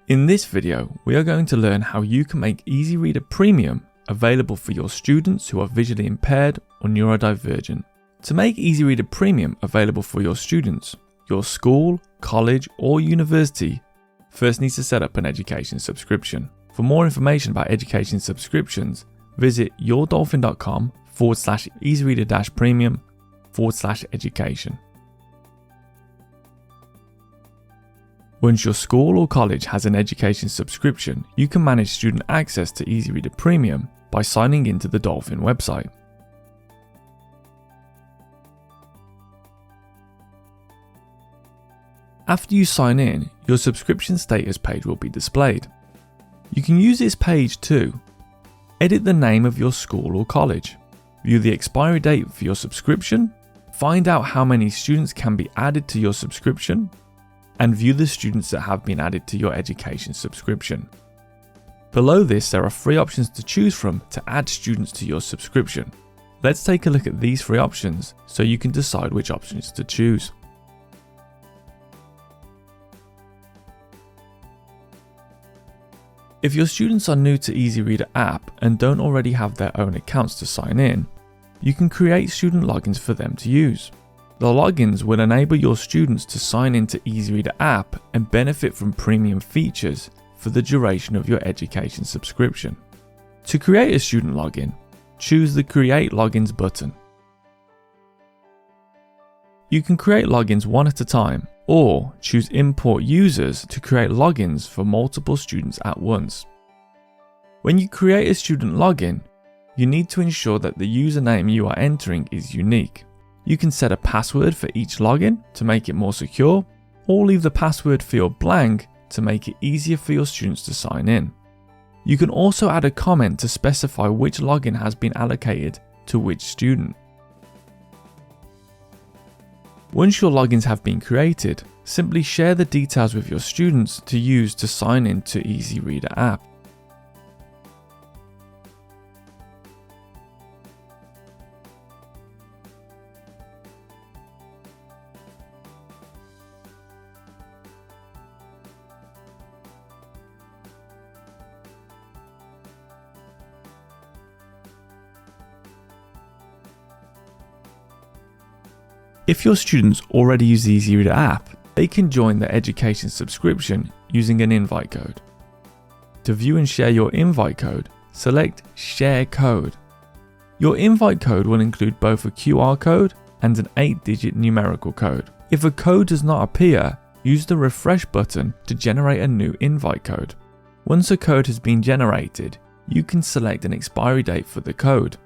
In this video, we are going to learn how you can make EasyReader Premium available for your students who are visually impaired or neurodivergent. To make EasyReader Premium available for your students, your school, college, or university first needs to set up an education subscription. For more information about education subscriptions, visit yourdolphin.com/EasyReader-Premium/education. Once your school or college has an education subscription, you can manage student access to EasyReader Premium by signing into the Dolphin website. After you sign in, your subscription status page will be displayed. You can use this page to edit the name of your school or college, view the expiry date for your subscription, find out how many students can be added to your subscription, and view the students that have been added to your education subscription. Below this, there are 3 options to choose from to add students to your subscription. Let's take a look at these 3 options so you can decide which options to choose. If your students are new to EasyReader app and don't already have their own accounts to sign in, you can create student logins for them to use. The logins will enable your students to sign into EasyReader app and benefit from premium features for the duration of your education subscription. To create a student login, choose the Create Logins button. You can create logins one at a time, or choose Import Users to create logins for multiple students at once. When you create a student login, you need to ensure that the username you are entering is unique. You can set a password for each login to make it more secure, or leave the password field blank to make it easier for your students to sign in. You can also add a comment to specify which login has been allocated to which student. Once your logins have been created, simply share the details with your students to use to sign in to EasyReader app. If your students already use the EasyReader app, they can join the education subscription using an invite code. To view and share your invite code, select Share Code. Your invite code will include both a QR code and an 8-digit numerical code. If a code does not appear, use the refresh button to generate a new invite code. Once a code has been generated, you can select an expiry date for the code,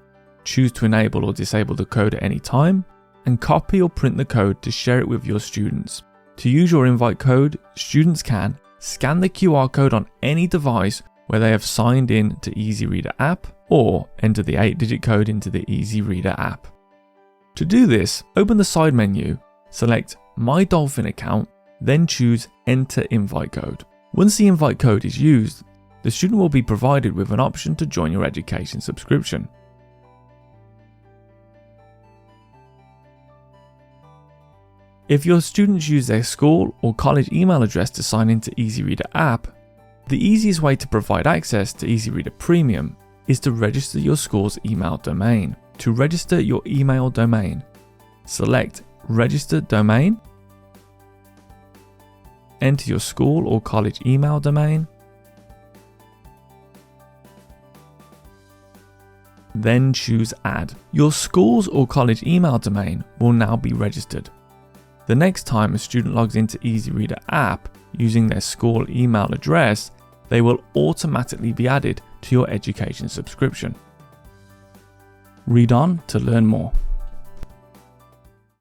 choose to enable or disable the code at any time, and copy or print the code to share it with your students. To use your invite code, students can scan the QR code on any device where they have signed in to EasyReader app, or enter the 8-digit code into the EasyReader app. To do this, open the side menu, select My Dolphin account, then choose Enter Invite Code. Once the invite code is used, the student will be provided with an option to join your education subscription. If your students use their school or college email address to sign into EasyReader app, the easiest way to provide access to EasyReader Premium is to register your school's email domain. To register your email domain, select Register Domain, enter your school or college email domain, then choose Add. Your school's or college email domain will now be registered. The next time a student logs into EasyReader app using their school email address, they will automatically be added to your education subscription. Read on to learn more.